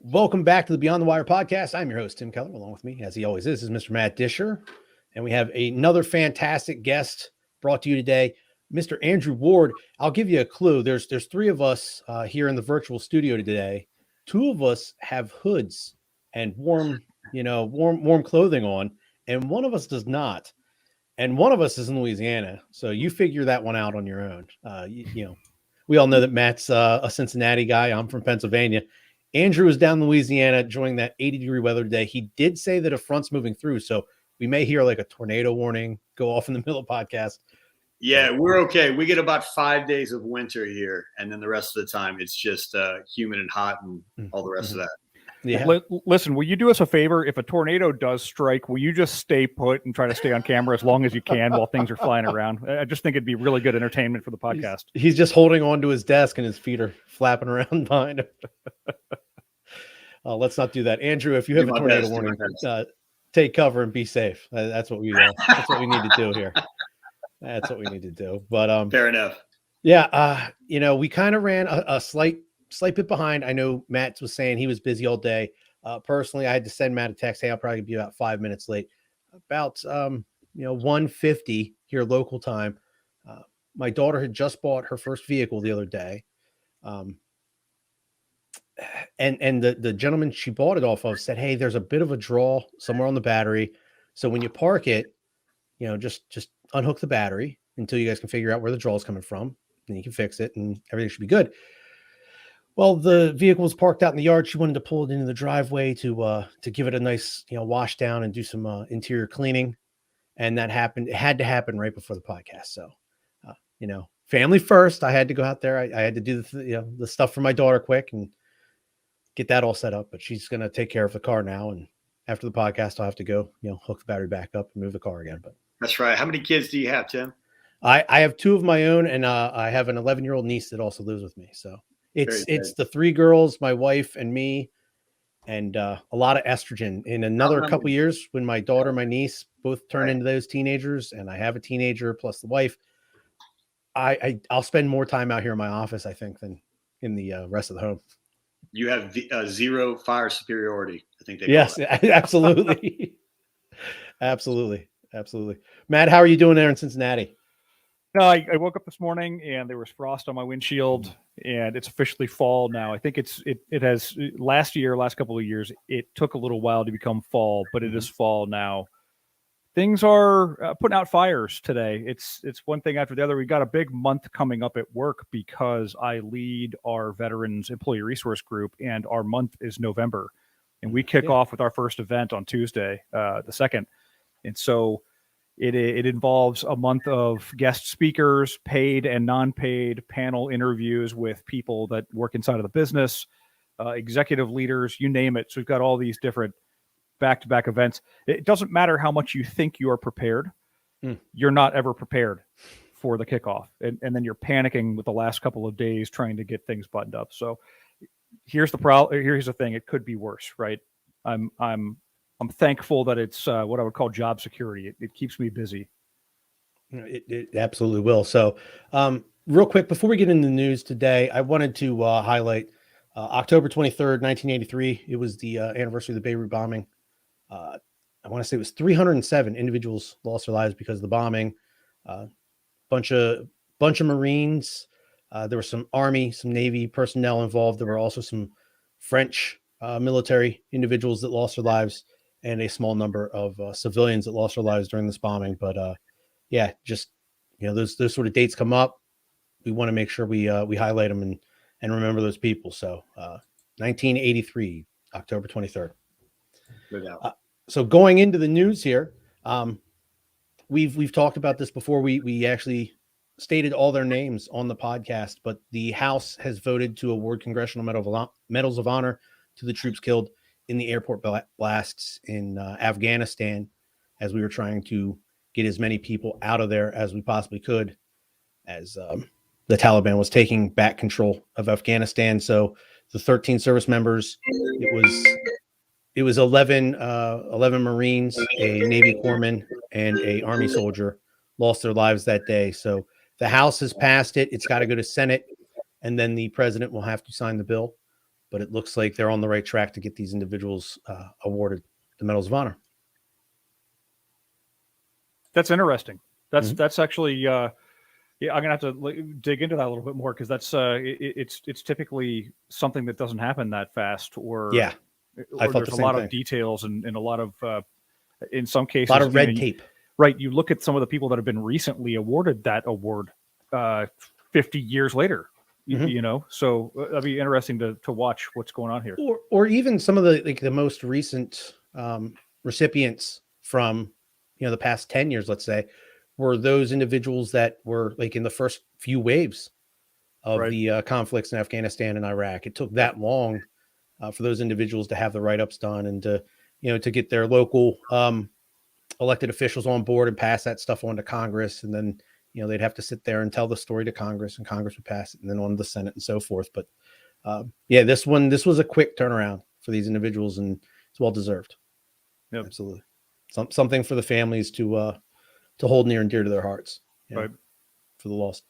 Welcome back to the Beyond the Wire podcast. I'm your host, Tim Keller. Along with me, as he always is Mr. Matt Disher. And we have another fantastic guest brought to you today, Mr. Andrew Ward. I'll give you a clue. There's three of us here in the virtual studio today. Two of us have hoods and warm clothing on, and one of us does not. And one of us is in Louisiana. So you figure that one out on your own. We all know that Matt's a Cincinnati guy. I'm from Pennsylvania. Andrew is down in Louisiana enjoying that 80-degree weather today. He did say that a front's moving through, so we may hear like a tornado warning go off in the middle of the podcast. Yeah, we're okay. We get about 5 days of winter here, and then the rest of the time it's just humid and hot and all the rest of that. Yeah. Listen, will you do us a favor? If a tornado does strike, will you just stay put and try to stay on camera as long as you can while things are flying around? I just think it'd be really good entertainment for the podcast. He's just holding on to his desk and his feet are flapping around behind him. Let's not do that. Andrew, if you have a tornado warning, take cover and be safe. That's what we need to do here. That's what we need to do. But fair enough. Yeah, we kind of ran a slight bit behind. I know Matt was saying he was busy all day. Personally, I had to send Matt a text. Hey, I'll probably be about 5 minutes late. About 1:50 here local time. My daughter had just bought her first vehicle the other day. And the gentleman she bought it off of said, hey, there's a bit of a draw somewhere on the battery. So when you park it, just unhook the battery until you guys can figure out where the draw is coming from. Then you can fix it and everything should be good. Well, the vehicle was parked out in the yard. She wanted to pull it into the driveway to give it a nice, wash down and do some interior cleaning. And that happened. It had to happen right before the podcast. So, family first. I had to go out there. I had to do the stuff for my daughter quick and get that all set up. But she's going to take care of the car now. And after the podcast, I'll have to go, hook the battery back up and move the car again. But that's right. How many kids do you have, Tim? I have two of my own, and I have an 11-year-old niece that also lives with me. So. It's the three girls, my wife and me, and a lot of estrogen. In another couple years, when my daughter, my niece both turn into those teenagers, and I have a teenager plus the wife, I'll spend more time out here in my office, I think, than in the rest of the home. You have zero fire superiority, I think. Yes, absolutely, absolutely. Matt, how are you doing there in Cincinnati? No, I woke up this morning and there was frost on my windshield, and it's officially fall now. I think it has last couple of years, it took a little while to become fall, but it is fall now. Things are putting out fires today. It's one thing after the other. We got a big month coming up at work because I lead our veterans employee resource group, and our month is November, and we kick off with our first event on Tuesday, the 2nd. And so It involves a month of guest speakers, paid and non-paid panel interviews with people that work inside of the business, executive leaders, you name it. So we've got all these different back-to-back events. It doesn't matter how much you think you are prepared. You're not ever prepared for the kickoff. And then you're panicking with the last couple of days trying to get things buttoned up. So here's the problem. Here's the thing. It could be worse, right? I'm thankful that it's what I would call job security. It keeps me busy. It absolutely will. So real quick, before we get into the news today, I wanted to highlight October 23rd, 1983. It was the anniversary of the Beirut bombing. I want to say it was 307 individuals lost their lives because of the bombing. Bunch of Marines. There were some Army, some Navy personnel involved. There were also some French military individuals that lost their lives, and a small number of civilians that lost their lives during this bombing. But those sort of dates come up. We want to make sure we highlight them and remember those people. So 1983, October 23rd. So going into the news here, we've talked about this before. We actually stated all their names on the podcast, but the House has voted to award Congressional Medals of Honor to the troops killed in the airport blasts in Afghanistan, as we were trying to get as many people out of there as we possibly could, as the Taliban was taking back control of Afghanistan. So the 13 service members, it was 11 Marines, a Navy corpsman, and a Army soldier lost their lives that day. So the House has passed it. It's got to go to Senate, and then the president will have to sign the bill. but it looks like they're on the right track to get these individuals awarded the Medals of Honor. That's interesting. That's actually yeah. I'm gonna have to dig into that a little bit more, because that's it's typically something that doesn't happen that fast, or Yeah, I thought there's the a lot same of thing. details and a lot of in some cases A lot of red tape. Right, you look at some of the people that have been recently awarded that award 50 years later. You know, so that'd be interesting to watch what's going on here. Or even some of the most recent recipients from the past 10 years, let's say, were those individuals that were like in the first few waves of the conflicts in Afghanistan and Iraq. It took that long for those individuals to have the write-ups done and to get their local elected officials on board and pass that stuff on to Congress. And then, they'd have to sit there and tell the story to Congress, and Congress would pass it, and then on to the Senate and so forth. But this was a quick turnaround for these individuals, and it's well-deserved. Yep. Absolutely. Something for the families to hold near and dear to their hearts, right, for the lost.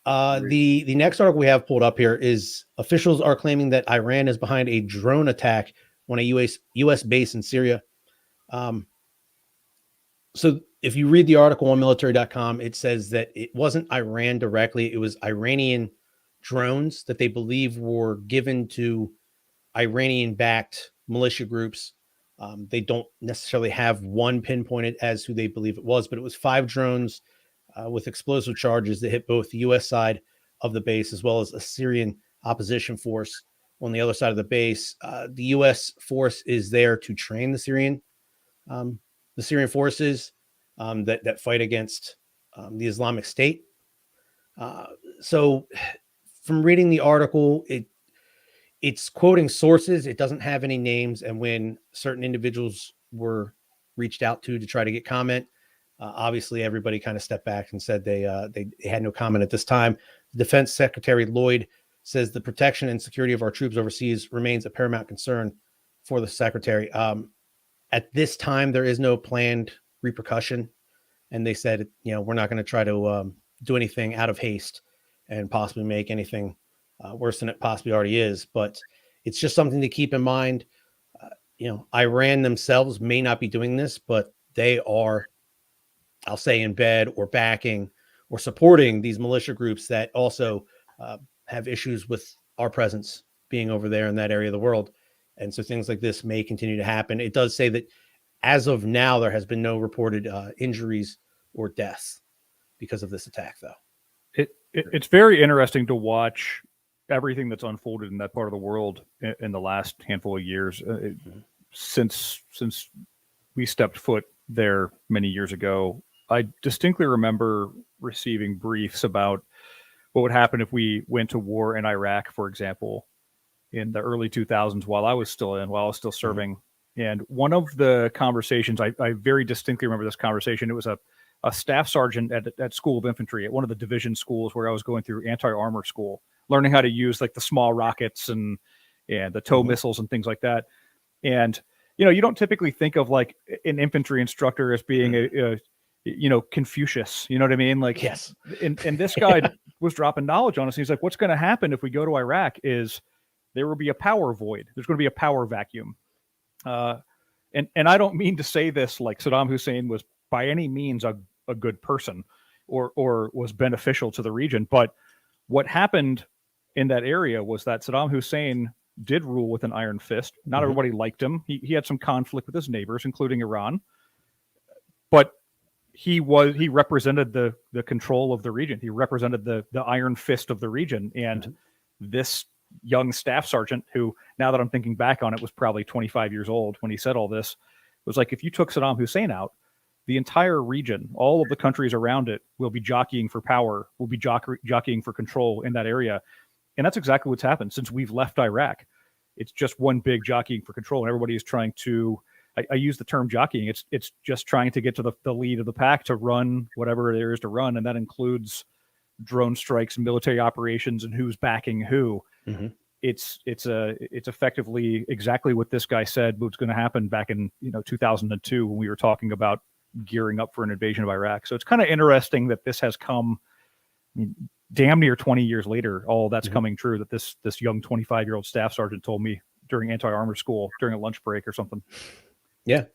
The next article we have pulled up here is officials are claiming that Iran is behind a drone attack on a U.S. base in Syria. So if you read the article on military.com, it says that it wasn't Iran directly. It was Iranian drones that they believe were given to Iranian-backed militia groups. They don't necessarily have one pinpointed as who they believe it was, but it was 5 drones with explosive charges that hit both the U.S. side of the base as well as a Syrian opposition force on the other side of the base. The U.S. force is there to train the Syrian forces that fight against the Islamic State. So from reading the article, it's quoting sources. It doesn't have any names. And when certain individuals were reached out to try to get comment, obviously everybody kind of stepped back and said they had no comment at this time. Defense Secretary Lloyd says the protection and security of our troops overseas remains a paramount concern for the secretary. At this time, there is no planned repercussion. And they said, we're not going to try to do anything out of haste and possibly make anything worse than it possibly already is. But it's just something to keep in mind. Iran themselves may not be doing this, but they are, I'll say, in bed or backing or supporting these militia groups that also have issues with our presence being over there in that area of the world. And so things like this may continue to happen. It does say that as of now, there has been no reported injuries or deaths because of this attack, though. It's very interesting to watch everything that's unfolded in that part of the world in the last handful of years. Since we stepped foot there many years ago, I distinctly remember receiving briefs about what would happen if we went to war in Iraq, for example, in the early 2000s while I was still serving. And one of the conversations, I very distinctly remember this conversation. It was a staff sergeant at School of Infantry at one of the division schools where I was going through anti-armor school, learning how to use like the small rockets and the tow missiles and things like that. And, you don't typically think of like an infantry instructor as being a Confucius, you know what I mean? Like, yes. And this guy was dropping knowledge on us. He's like, what's going to happen if we go to Iraq is there will be a power void. There's going to be a power vacuum. And I don't mean to say this like Saddam Hussein was by any means a good person or was beneficial to the region. But what happened in that area was that Saddam Hussein did rule with an iron fist. Not everybody liked him. He had some conflict with his neighbors, including Iran. But he represented the control of the region. He represented the iron fist of the region. And this young staff sergeant, who, now that I'm thinking back on it, was probably 25 years old when he said all this, was like, if you took Saddam Hussein out, the entire region, all of the countries around it will be jockeying for power, will be jockeying for control in that area. And that's exactly what's happened since we've left Iraq. It's just one big jockeying for control. And everybody is trying to, I use the term jockeying. It's just trying to get to the lead of the pack to run whatever there is to run. And that includes drone strikes and military operations and who's backing who. It's effectively exactly what this guy said was going to happen back in 2002 when we were talking about gearing up for an invasion of Iraq. So it's kind of interesting that this has come. I mean, damn near 20 years later, all that's coming true, that this young 25-year-old staff sergeant told me during anti-armor school during a lunch break or something. Yeah.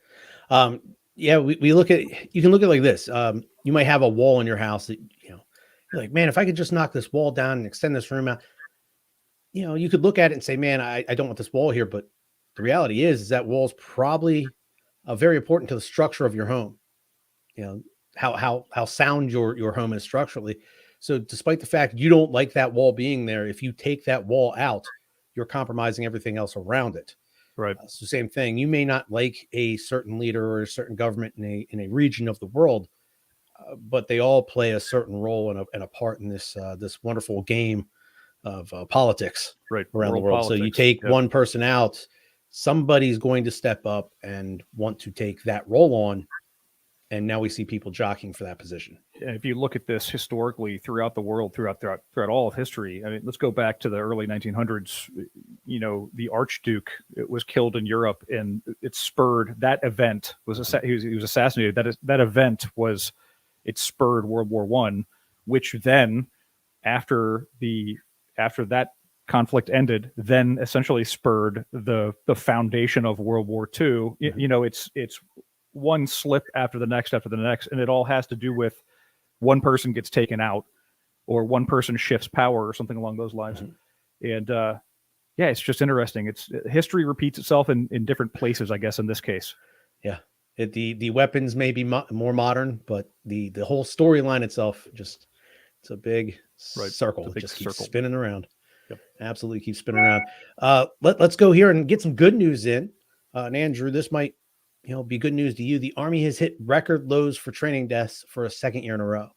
We look at, you can look at it like this. You might have a wall in your house that, you're like, man, if I could just knock this wall down and extend this room out, you could look at it and say, man, I don't want this wall here. But the reality is that wall's probably very important to the structure of your home. How sound your home is structurally. So despite the fact you don't like that wall being there, if you take that wall out, you're compromising everything else around it. Right. So same thing. You may not like a certain leader or a certain government in a region of the world, but they all play a certain role and a part in this wonderful game of politics around World the world. politics. So you take one person out, somebody's going to step up and want to take that role on. And now we see people jockeying for that position. And if you look at this historically throughout the world, throughout all of history, I mean, let's go back to the early 1900s. The Archduke was killed in Europe, and it spurred that event. He was assassinated. That event spurred World War I, which then, after that conflict ended, then essentially spurred the foundation of World War II. It's one slip after the next, and it all has to do with one person gets taken out or one person shifts power or something along those lines. And it's just interesting. History repeats itself in different places, I guess, in this case. Yeah. The weapons may be more modern, but the whole storyline itself, it's a big circle. It just keeps spinning around. Yep. Absolutely keeps spinning around. Let's go here and get some good news in. And Andrew, this might be good news to you. The Army has hit record lows for training deaths for a second year in a row.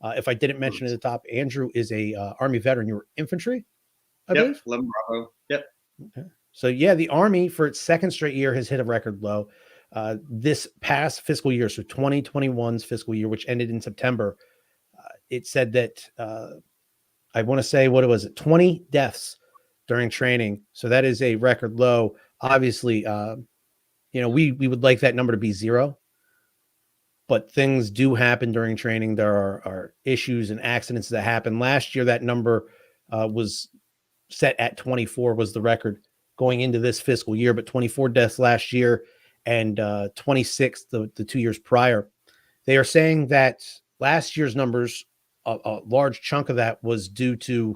If I didn't mention at the top, Andrew is a Army veteran. You were infantry, I believe? 11 Bravo. Yep. Okay. So the Army for its second straight year has hit a record low. This past fiscal year, so 2021's fiscal year, which ended in September, it said that I want to say, what was it, 20 deaths during training. So that is a record low. Obviously, we would like that number to be 0, but things do happen during training. There are issues and accidents that happen. Last year, that number was set at 24 was the record going into this fiscal year, but 24 deaths last year and 26 the 2 years prior. They are saying that last year's numbers, a large chunk of that was due to,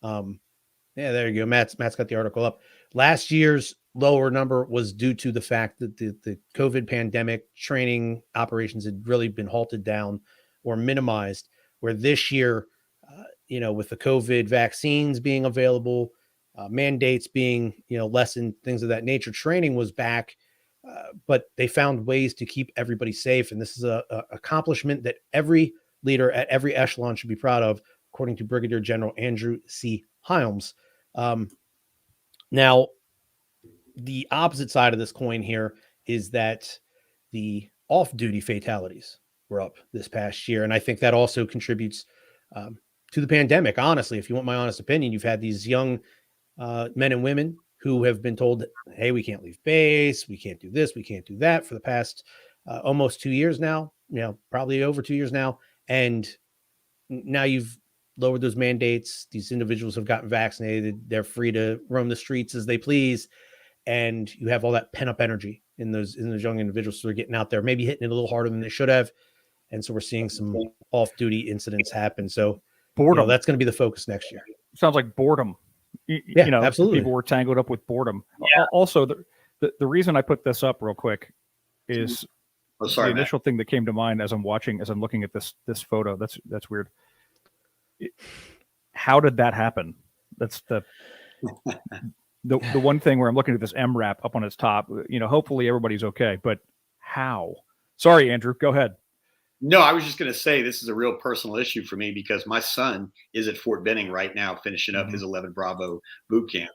there you go. Matt's got the article up. Last year's lower number was due to the fact that the COVID pandemic training operations had really been halted down or minimized, where this year, with the COVID vaccines being available, mandates being, lessened, things of that nature, training was back, but they found ways to keep everybody safe. And this is a accomplishment that every leader at every echelon should be proud of, according to Brigadier General Andrew C. Hyams. Now, the opposite side of this coin here is that the off-duty fatalities were up this past year. And I think that also contributes to the pandemic. Honestly, if you want my honest opinion, you've had these young men and women who have been told, hey, we can't leave base, we can't do this, we can't do that for the past almost 2 years now, probably over 2 years now. And now you've lowered those mandates. These individuals have gotten vaccinated. They're free to roam the streets as they please. And you have all that pent up energy in those young individuals. So they're getting out there, maybe hitting it a little harder than they should have. And so we're seeing some off duty incidents happen. So boredom, that's going to be the focus next year. Sounds like boredom. Absolutely. People were tangled up with boredom. Yeah. Also, the reason I put this up real quick is the initial thing that came to mind as I'm looking at this photo. That's weird. How did that happen? That's the one thing where I'm looking at this MRAP up on its top. Hopefully everybody's okay, but how? Sorry, Andrew, go ahead. No, I was just going to say this is a real personal issue for me because my son is at Fort Benning right now, finishing up his 11 Bravo boot camp.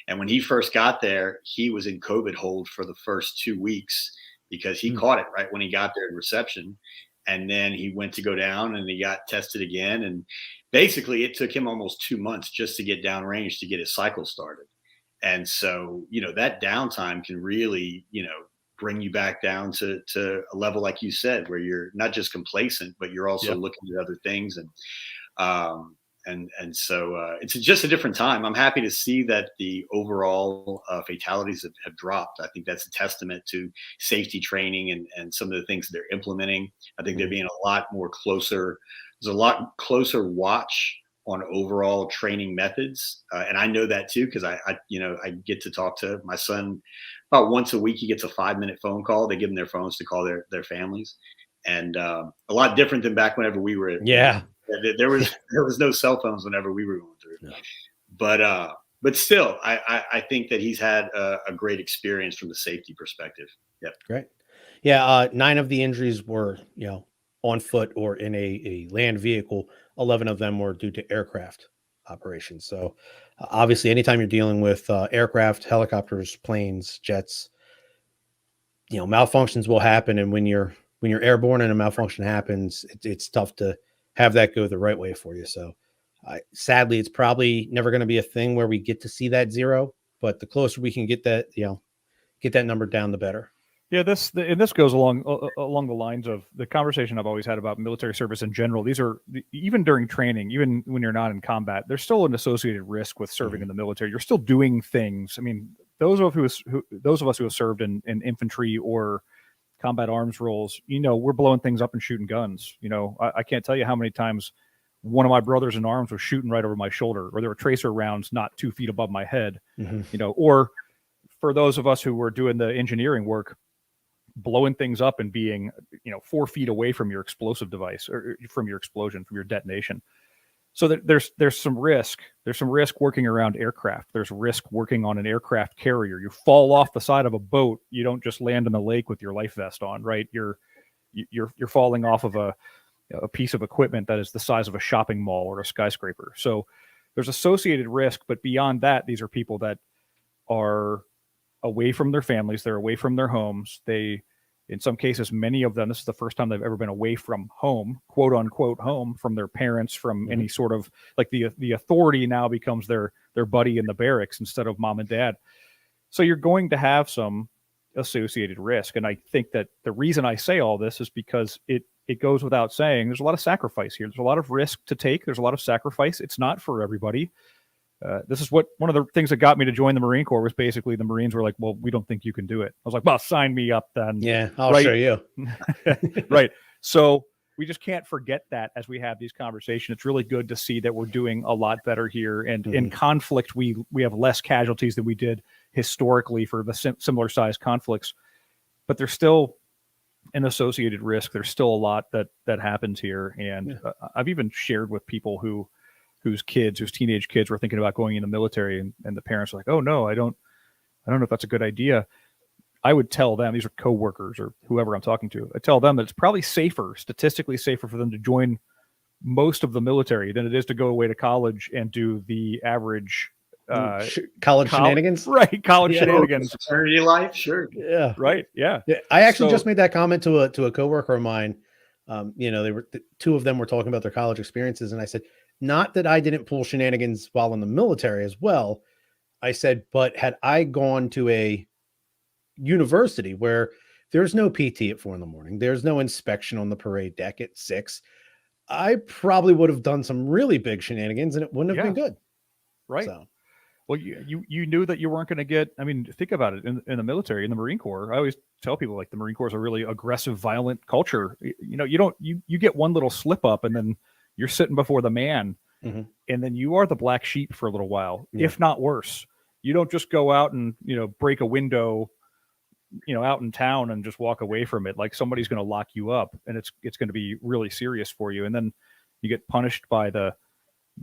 And when he first got there, he was in COVID hold for the first 2 weeks because he caught it right when he got there in reception. And then he went to go down and he got tested again. And basically it took him almost 2 months just to get downrange to get his cycle started. And so, that downtime can really, bring you back down to a level, like you said, where you're not just complacent, but you're also looking at other things. And And so it's just a different time. I'm happy to see that the overall fatalities have dropped. I think that's a testament to safety training and some of the things that they're implementing. I think they're being a lot more closer. There's a lot closer watch on overall training methods, and I know that too because I get to talk to my son about once a week. He gets a 5-minute phone call. They give them their phones to call their families, and a lot different than back whenever we were. Yeah. There was no cell phones whenever we were going through, no. But still, I think that he's had a great experience from the safety perspective. Yep. Great. Yeah. 9 of the injuries were, on foot or in a land vehicle. 11 of them were due to aircraft operations. So obviously anytime you're dealing with aircraft, helicopters, planes, jets, malfunctions will happen. And when you're airborne and a malfunction happens, it's tough to have that go the right way for you. So sadly, it's probably never going to be a thing where we get to see that 0, but the closer we can get that, get that number down, the better. Yeah, this goes along the lines of the conversation I've always had about military service in general. These are, even during training, even when you're not in combat, there's still an associated risk with serving in the military. You're still doing things. I mean, those of us who have served in infantry or combat arms roles, we're blowing things up and shooting guns. I can't tell you how many times one of my brothers in arms was shooting right over my shoulder, or there were tracer rounds not 2 feet above my head. Or for those of us who were doing the engineering work, blowing things up and being 4 feet away from your explosive device or from your explosion, from your detonation. So there's some risk. There's some risk working around aircraft. There's risk working on an aircraft carrier. You fall off the side of a boat. You don't just land in the lake with your life vest on, right? You're falling off of a piece of equipment that is the size of a shopping mall or a skyscraper. So there's associated risk, but beyond that, these are people that are away from their families. They're away from their homes. In some cases, many of them, this is the first time they've ever been away from home, quote unquote home, from their parents, from any sort of, like, the authority now becomes their buddy in the barracks instead of mom and dad. So you're going to have some associated risk. And I think that the reason I say all this is because it goes without saying, there's a lot of sacrifice here. There's a lot of risk to take. There's a lot of sacrifice. It's not for everybody. This is one of the things that got me to join the Marine Corps was basically the Marines were like, well, we don't think you can do it. I was like, well, sign me up then. Yeah, I'll show you. Right. So we just can't forget that as we have these conversations. It's really good to see that we're doing a lot better here. And in conflict, we have less casualties than we did historically for the similar size conflicts. But there's still an associated risk. There's still a lot that happens here. And I've even shared with people whose teenage kids were thinking about going in the military, and the parents are like, oh no, I don't know if that's a good idea. I would tell them, these are coworkers or whoever I'm talking to, I tell them that it's probably statistically safer for them to join most of the military than it is to go away to college and do the average college shenanigans. Right. College shenanigans. Fraternity life. Sure. Yeah. Right. Yeah. I actually just made that comment to a coworker of mine. They were, 2 of them were talking about their college experiences. And I said, not that I didn't pull shenanigans while in the military as well. I said, but had I gone to a university where there's no PT at 4 a.m, there's no inspection on the parade deck at 6, I probably would have done some really big shenanigans and it wouldn't have been good. Right. So. Well, you knew that you weren't going to get, I mean, think about it in the military, in the Marine Corps. I always tell people, like, the Marine Corps is a really aggressive, violent culture. You get one little slip up and then you're sitting before the man, and then you are the black sheep for a little while, if not worse. You don't just go out and, break a window, out in town and just walk away from it. Like, somebody's going to lock you up, and it's going to be really serious for you. And then you get punished by the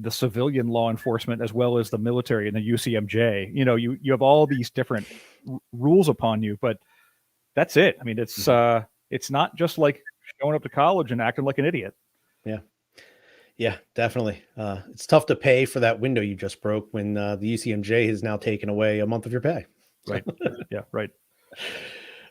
civilian law enforcement as well as the military and the UCMJ. You have all these different rules upon you, but that's it. I mean, it's not just like showing up to college and acting like an idiot. Yeah, definitely. It's tough to pay for that window you just broke when the UCMJ has now taken away a month of your pay. Right. Yeah, right.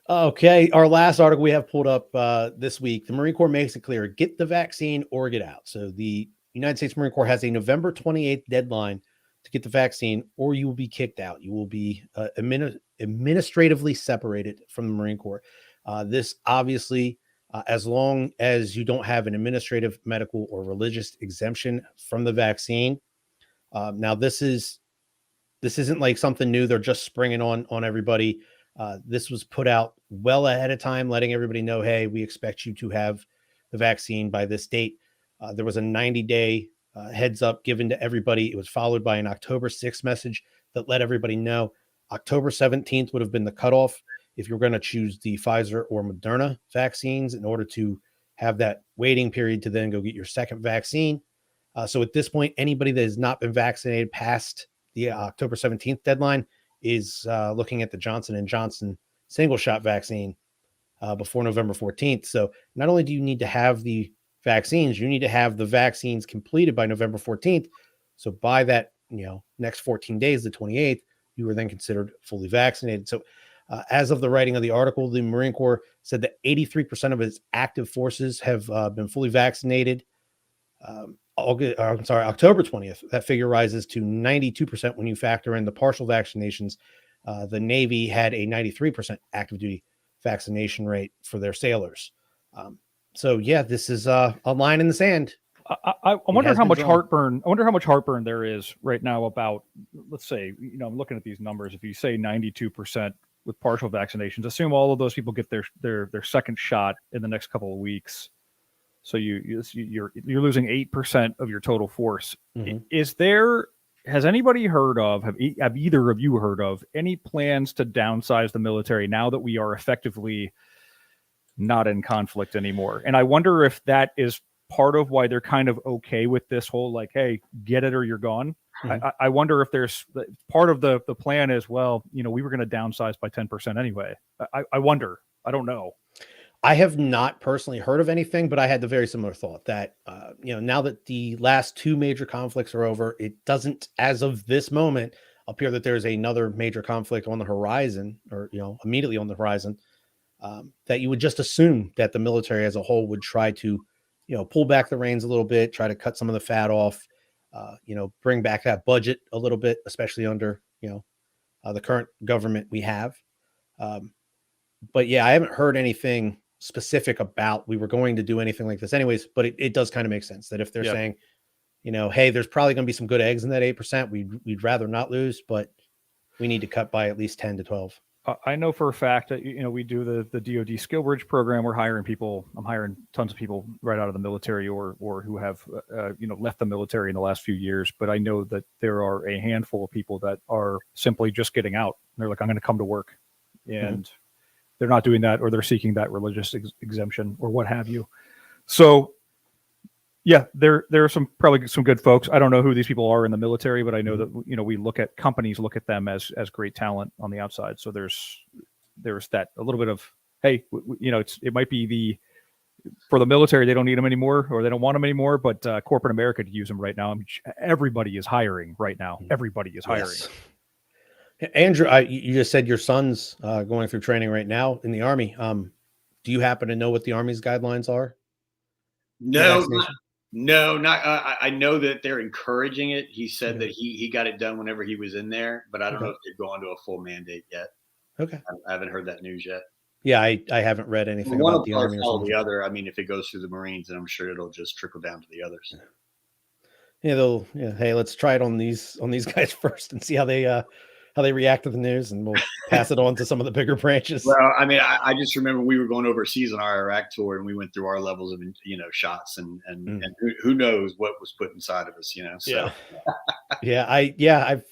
Okay. Our last article we have pulled up this week, the Marine Corps makes it clear, get the vaccine or get out. So the United States Marine Corps has a November 28th deadline to get the vaccine, or you will be kicked out. You will be administratively separated from the Marine Corps. This obviously as long as you don't have an administrative, medical, or religious exemption from the vaccine. Now, this isn't like something new. They're just springing on everybody. This was put out well ahead of time, letting everybody know, hey, we expect you to have the vaccine by this date. There was a 90-day heads up given to everybody. It was followed by an October 6th message that let everybody know October 17th would have been the cutoff if you're going to choose the Pfizer or Moderna vaccines in order to have that waiting period to then go get your second vaccine. So at this point, anybody that has not been vaccinated past the October 17th deadline is looking at the Johnson & Johnson single shot vaccine before November 14th. So not only do you need to have the vaccines, you need to have the vaccines completed by November 14th. So by that, next 14 days, the 28th, you were then considered fully vaccinated. So as of the writing of the article, the Marine Corps said that 83% of its active forces have been fully vaccinated. October 20th, that figure rises to 92% when you factor in the partial vaccinations. The Navy had a 93% active duty vaccination rate for their sailors. So yeah, this is a line in the sand. I wonder how much heartburn. I wonder how much heartburn there is right now about, let's say, I'm looking at these numbers. If you say 92% with partial vaccinations, assume all of those people get their second shot in the next couple of weeks. So you're losing 8% of your total force. Mm-hmm. Has anybody heard of? Have either of you heard of any plans to downsize the military now that we are effectively not in conflict anymore? And I wonder if that is part of why they're kind of okay with this whole, like, hey, get it or you're gone. Mm-hmm. I wonder if there's part of the plan is, well, we were going to downsize by 10% anyway. I wonder. I don't know. I have not personally heard of anything, but I had the very similar thought that, now that the last two major conflicts are over, it doesn't, as of this moment, appear that there's another major conflict on the horizon or, immediately on the horizon, that you would just assume that the military as a whole would try to, pull back the reins a little bit, try to cut some of the fat off, bring back that budget a little bit, especially under, the current government we have. But yeah, I haven't heard anything specific about we were going to do anything like this anyways, but it does kind of make sense that if they're saying, hey, there's probably going to be some good eggs in that 8%, we'd rather not lose, but we need to cut by at least 10 to 12. I know for a fact that, we do the DoD Skill Bridge program. We're hiring people. I'm hiring tons of people right out of the military or who have, left the military in the last few years. But I know that there are a handful of people that are simply just getting out. They're like, I'm going to come to work. And they're not doing that, or they're seeking that religious exemption or what have you. So yeah, there are probably some good folks. I don't know who these people are in the military, but I know that, we look at companies, look at them as great talent on the outside. So there's that a little bit of, hey, it might be for the military, they don't need them anymore, or they don't want them anymore, but corporate America could use them right now. I mean, everybody is hiring right now. Everybody is hiring. Yes. Andrew, you just said your son's going through training right now in the Army. Do you happen to know what the Army's guidelines are? No, not. I know that they're encouraging it. He said that he got it done whenever he was in there, but I don't know if they've gone to a full mandate yet. Okay, I haven't heard that news yet. Yeah, I haven't read anything about the Army or the other. I mean, if it goes through the Marines, then I'm sure it'll just trickle down to the others. Hey, let's try it on these guys first and see how they react to the news, and we'll pass it on to some of the bigger branches. Well, I mean, I just remember we were going overseas on our Iraq tour, and we went through our levels of, shots, and who knows what was put inside of us, So.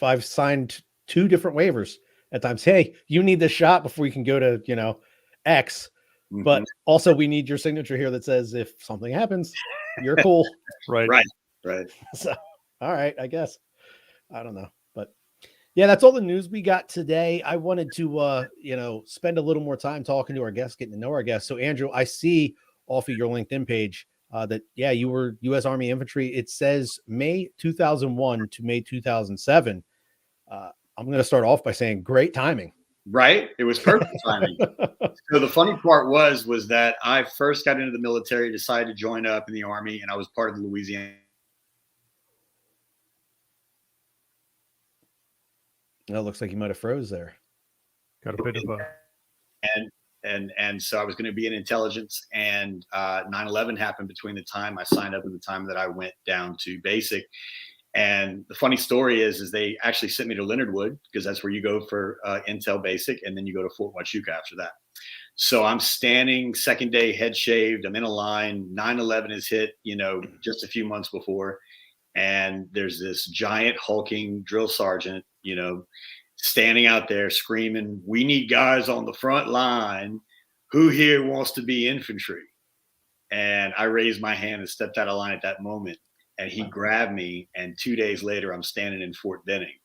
I've signed 2 different waivers at times. Hey, you need this shot before you can go to, X, but also we need your signature here that says if something happens, you're cool. Right. So, all right, I guess. I don't know. But yeah, that's all the news we got today. I wanted to, spend a little more time talking to our guests, getting to know our guests. So, Andrew, I see off of your LinkedIn page that, you were U.S. Army Infantry. It says May 2001 to May 2007. I'm going to start off by saying great timing. Right. It was perfect timing. So the funny part was that I first got into the military, decided to join up in the Army, and I was part of the Louisiana. It looks like you might have froze there. Got a bit of a. And And so I was going to be in intelligence, and 9/11 happened between the time I signed up and the time that I went down to basic. And the funny story is they actually sent me to Leonard Wood, because that's where you go for Intel Basic, and then you go to Fort Huachuca after that. So I'm standing, second day, head shaved. I'm in a line. 9/11 is hit, just a few months before, and there's this giant hulking drill sergeant, standing out there screaming, "We need guys on the front line. Who here wants to be infantry?" And I raised my hand and stepped out of line at that moment. And he grabbed me, and 2 days later, I'm standing in Fort Benning,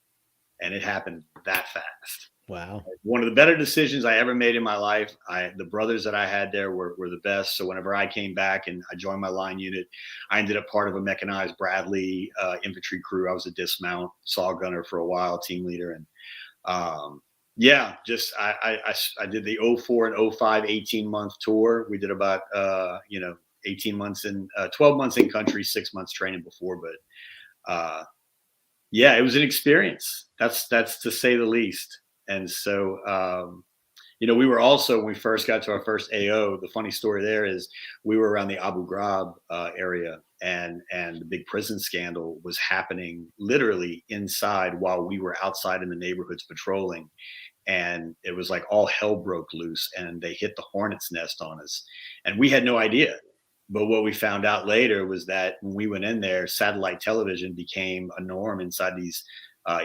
and it happened that fast. Wow. One of the better decisions I ever made in my life. The brothers that I had there were the best. So whenever I came back and I joined my line unit, I ended up part of a mechanized Bradley infantry crew. I was a dismount saw gunner for a while, team leader. And I did the 04 and 05 18-month tour. We did about, 18 months in 12 months in country, 6 months training before. But it was an experience. That's to say the least. And so, we were also, when we first got to our first AO, the funny story there is we were around the Abu Ghraib area, and the big prison scandal was happening literally inside while we were outside in the neighborhoods patrolling. And it was like all hell broke loose, and they hit the hornet's nest on us. And we had no idea. But what we found out later was that when we went in there, satellite television became a norm inside these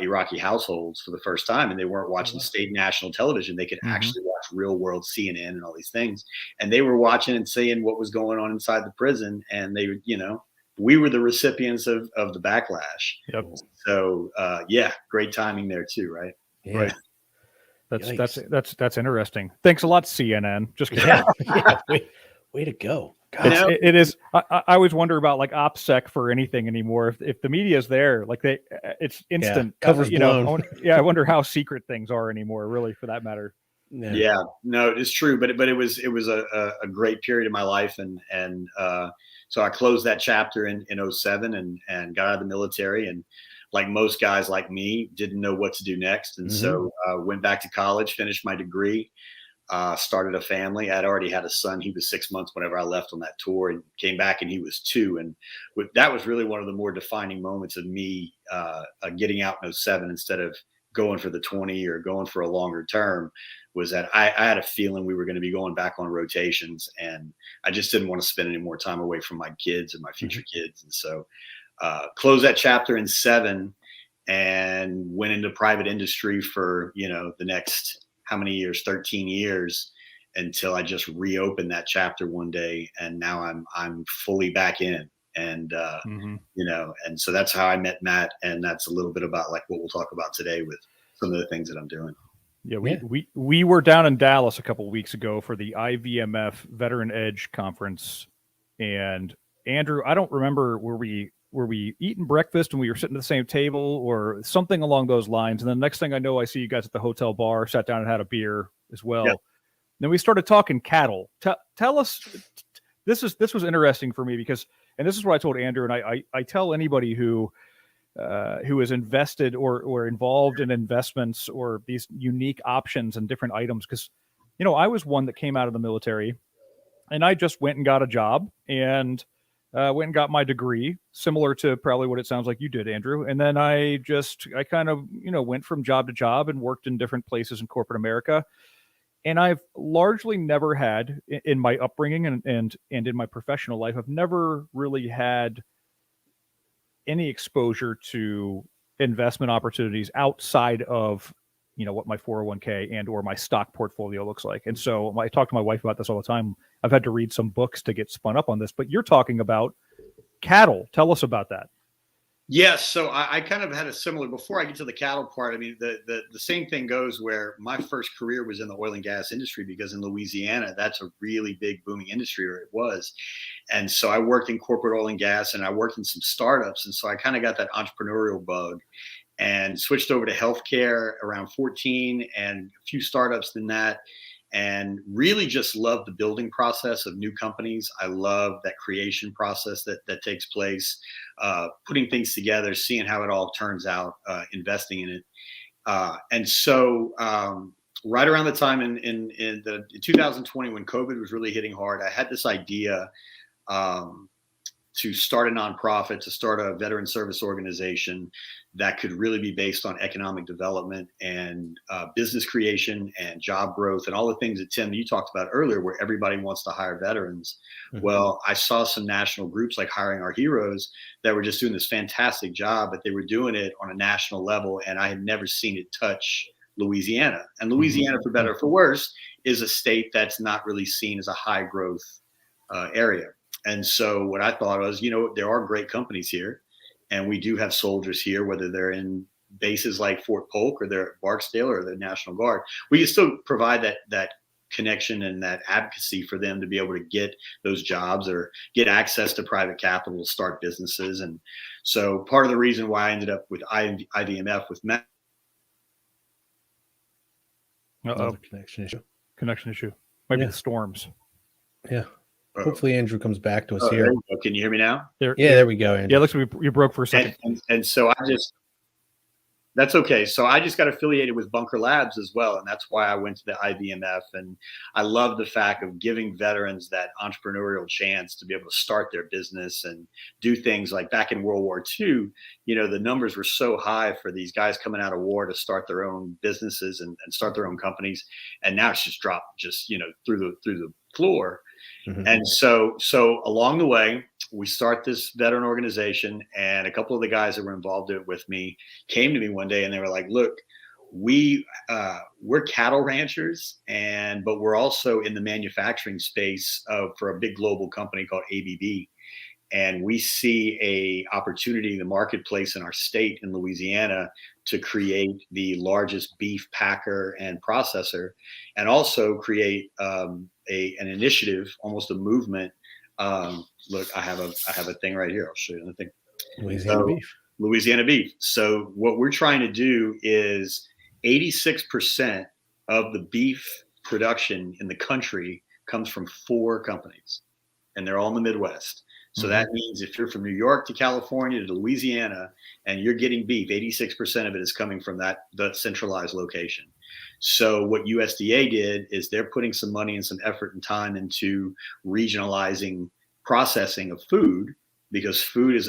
Iraqi households for the first time, and they weren't watching state national television. They could actually watch real world CNN and all these things. And they were watching and seeing what was going on inside the prison. And they, we were the recipients of the backlash. Yep. So great timing there too, right? Yeah. Right. That's interesting. Thanks a lot, CNN. Just kidding. Yeah. Way to go. It is. I always wonder about like OPSEC for anything anymore. If the media is there, like it's instant. Covers blown. I wonder how secret things are anymore, really, for that matter. Yeah, no, it's true. But it was a great period of my life, and so I closed that chapter in 07 and got out of the military, and like most guys like me, didn't know what to do next, and so went back to college, finished my degree. Started a family. I'd already had a son. He was 6 months whenever I left on that tour, and came back and he was 2. And that was really one of the more defining moments of me getting out in 07 instead of going for the 20 or going for a longer term, was that I had a feeling we were going to be going back on rotations, and I just didn't want to spend any more time away from my kids and my future kids. And so closed that chapter in 7 and went into private industry for, the next how many years, 13 years, until I just reopened that chapter one day. And now I'm fully back in, and, and so that's how I met Matt. And that's a little bit about like what we'll talk about today with some of the things that I'm doing. Yeah. We were down in Dallas a couple of weeks ago for the IVMF Veteran Edge Conference. And Andrew, I don't remember, were we eating breakfast and we were sitting at the same table or something along those lines? And then the next thing I know, I see you guys at the hotel bar, sat down and had a beer as well. Yep. Then we started talking cattle. Tell us, this was interesting for me because, and this is what I told Andrew, and I tell anybody who is invested or involved in investments or these unique options and different items, because, I was one that came out of the military and I just went and got a job and went and got my degree, similar to probably what it sounds like you did, Andrew. And then I kind of, went from job to job and worked in different places in corporate America. And I've largely never had, in my upbringing and in my professional life, I've never really had any exposure to investment opportunities outside of, what my 401k and or my stock portfolio looks like. And so I talk to my wife about this all the time. I've had to read some books to get spun up on this, but you're talking about cattle. Tell us about that. Yes. So I kind of had a similar, before I get to the cattle part, I mean, the same thing goes where my first career was in the oil and gas industry, because in Louisiana, that's a really big booming industry, or it was. And so I worked in corporate oil and gas, and I worked in some startups. And so I kind of got that entrepreneurial bug and switched over to healthcare around 14 and a few startups than that. And really just love the building process of new companies. I love that creation process that takes place, putting things together, seeing how it all turns out, investing in it. And so right around the time in 2020 when COVID was really hitting hard, I had this idea to start a nonprofit, to start a veteran service organization that could really be based on economic development and business creation and job growth and all the things that Tim, you talked about earlier, where everybody wants to hire veterans. Mm-hmm. Well, I saw some national groups like Hiring Our Heroes that were just doing this fantastic job, but they were doing it on a national level, and I had never seen it touch Louisiana. And Louisiana, for better or for worse, is a state that's not really seen as a high growth area. And so what I thought was, there are great companies here, and we do have soldiers here, whether they're in bases like Fort Polk or they're at Barksdale or the National Guard. We can still provide that connection and that advocacy for them to be able to get those jobs or get access to private capital to start businesses. And so part of the reason why I ended up with IVMF with Matt. Connection issue. Maybe the storms. Yeah. Hopefully Andrew comes back to us here. Can you hear me now? There we go, Andrew. Yeah, it looks like you broke for a second. And so that's okay. So I just got affiliated with Bunker Labs as well. And that's why I went to the IVMF. And I love the fact of giving veterans that entrepreneurial chance to be able to start their business and do things like back in World War II, the numbers were so high for these guys coming out of war to start their own businesses and start their own companies. And now it's just dropped through the floor. Mm-hmm. And so along the way, we start this veteran organization, and a couple of the guys that were involved in it with me came to me one day and they were like, look, we're cattle ranchers, but we're also in the manufacturing space for a big global company called ABB. And we see a opportunity in the marketplace in our state in Louisiana to create the largest beef packer and processor, and also create an initiative, almost a movement. Look, I have a thing right here. I'll show you the thing. Louisiana beef. So what we're trying to do is 86% of the beef production in the country comes from 4 companies, and they're all in the Midwest. So that means if you're from New York to California to Louisiana and you're getting beef, 86% of it is coming from the centralized location. So what USDA did is they're putting some money and some effort and time into regionalizing processing of food, because food is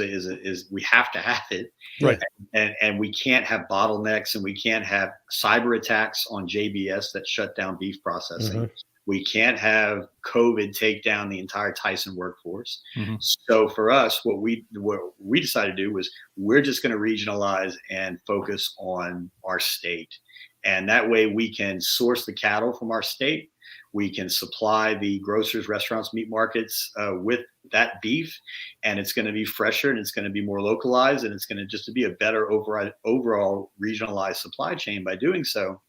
we have to have it, right? And we can't have bottlenecks, and we can't have cyber attacks on JBS that shut down beef processing. Mm-hmm. We can't have COVID take down the entire Tyson workforce. Mm-hmm. So for us, what we decided to do was we're just going to regionalize and focus on our state. And that way we can source the cattle from our state. We can supply the grocers, restaurants, meat markets with that beef, and it's going to be fresher, and it's going to be more localized, and it's going to just be a better overall regionalized supply chain by doing so.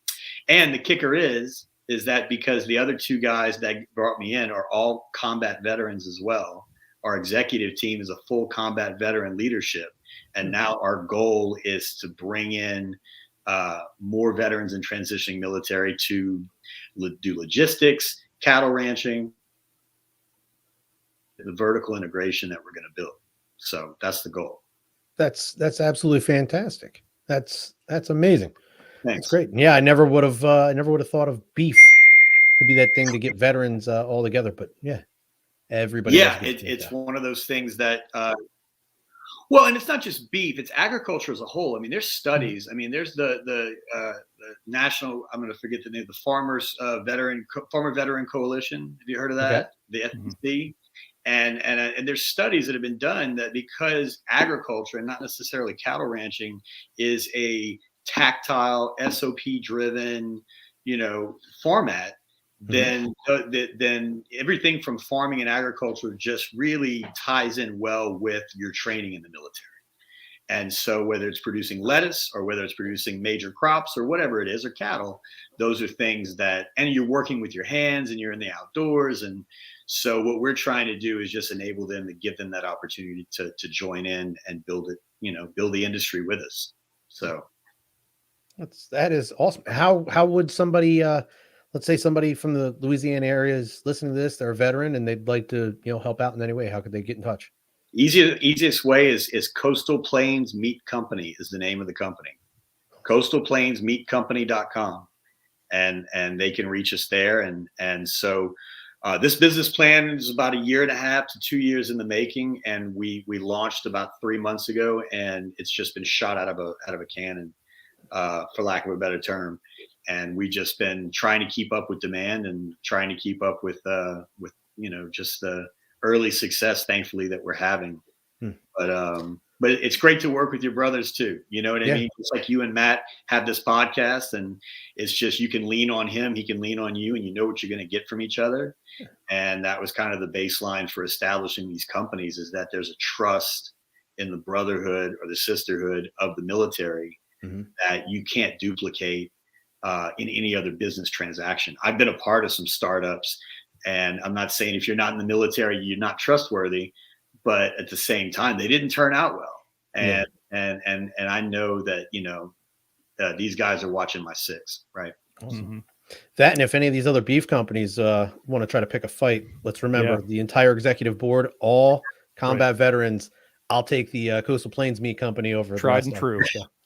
And the kicker is that because the other 2 guys that brought me in are all combat veterans as well, our executive team is a full combat veteran leadership. And now our goal is to bring in more veterans in transitioning military to do logistics, cattle ranching, the vertical integration that we're going to build. So that's the goal. That's absolutely fantastic. That's amazing. Thanks. That's great. Yeah, I never would have thought of beef to be that thing to get veterans all together. But yeah, everybody. Yeah, it's one of those things that. Well, and it's not just beef; it's agriculture as a whole. I mean, there's studies. I mean, there's the national. I'm going to forget the name. The Farmer Veteran Coalition. Have you heard of that? Okay. The FVC. And there's studies that have been done that because agriculture and not necessarily cattle ranching is a tactile, SOP driven, format, then everything from farming and agriculture just really ties in well with your training in the military. And so whether it's producing lettuce or whether it's producing major crops or whatever it is, or cattle, those are things and you're working with your hands and you're in the outdoors. And so what we're trying to do is just enable them to give them that opportunity to join in and build it, build the industry with us. So. That is awesome. How would somebody, let's say somebody from the Louisiana area is listening to this, they're a veteran and they'd like to, help out in any way. How could they get in touch? Easiest way is Coastal Plains Meat Company is the name of the company. CoastalPlainsMeatCompany.com. and they can reach us there. And so this business plan is about 1.5 to 2 years in the making, and we launched about 3 months ago, and it's just been shot out of a cannon, for lack of a better term. And we've just been trying to keep up with demand and trying to keep up with just the early success, thankfully, that we're having. But it's great to work with your brothers too. You know what I mean? It's like you and Matt have this podcast, and it's just, you can lean on him, he can lean on you, and you know what you're going to get from each other. And that was kind of the baseline for establishing these companies, is that there's a trust in the brotherhood or the sisterhood of the military that you can't duplicate in any other business transaction. I've been a part of some startups, and I'm not saying if you're not in the military, you're not trustworthy. But at the same time, they didn't turn out well, and I know that these guys are watching my six, right? Awesome. That, and if any of these other beef companies want to try to pick a fight, let's remember the entire executive board, all combat veterans. I'll take the Coastal Plains Meat Company over. Tried and true.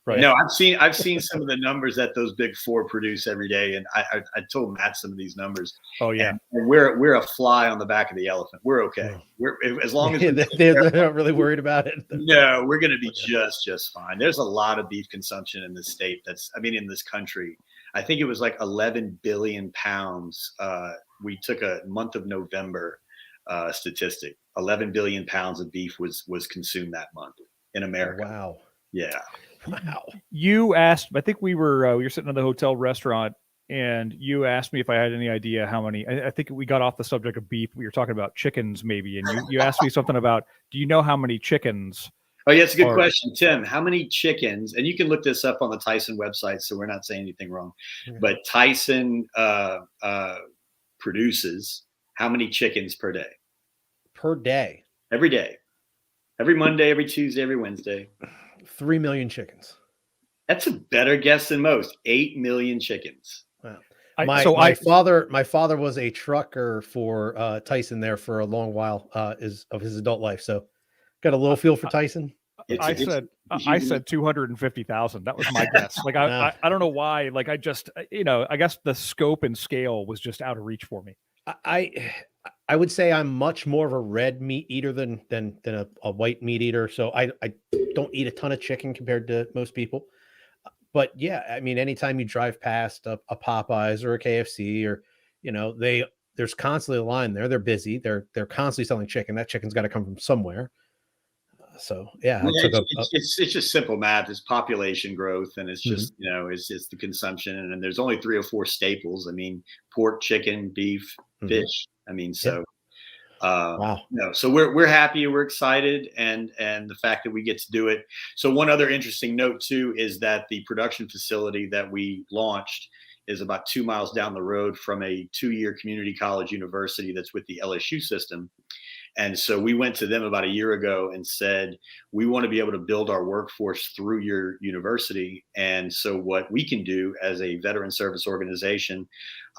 Right. No, I've seen some of the numbers that those big four produce every day, and I told Matt some of these numbers. Oh yeah, and we're a fly on the back of the elephant. We're okay. We're, as long as they're not really worried about it. No, we're going to be just fine. There's a lot of beef consumption in this state. In this country. I think it was like 11 billion pounds. We took a month of November statistic. 11 billion pounds of beef was consumed that month in America. Wow. Yeah. Wow. You asked, I think we were sitting in the hotel restaurant, and you asked me if I had any idea how many. I think we got off the subject of beef. We were talking about chickens maybe, and you asked me something about, do you know how many chickens? Oh yeah, it's a good question, Tim. How many chickens? And you can look this up on the Tyson website, so we're not saying anything wrong. But Tyson produces how many chickens per day? Per day. Every day. Every Monday, every Tuesday, every Wednesday. 3 million chickens. That's a better guess than most. 8 million chickens. Wow. My father was a trucker for Tyson there for a long while of his adult life. So got a little feel for Tyson. I said 250,000. That was my guess. Like I don't know why. Like I just I guess the scope and scale was just out of reach for me. I would say I'm much more of a red meat eater than a white meat eater. So I don't eat a ton of chicken compared to most people. But yeah, I mean, anytime you drive past a Popeyes or a KFC or, there's constantly a line there. They're busy. They're constantly selling chicken. That chicken's got to come from somewhere. So yeah, it's just simple math. It's population growth, and it's just it's the consumption, and there's only 3 or 4 staples. I mean, pork, chicken, beef, fish. I mean, so wow. So we're happy, we're excited, and the fact that we get to do it. So one other interesting note too is that the production facility that we launched is about 2 miles down the road from a 2-year community college university that's with the LSU system. And so we went to them about a year ago and said, we want to be able to build our workforce through your university. And so what we can do as a veteran service organization,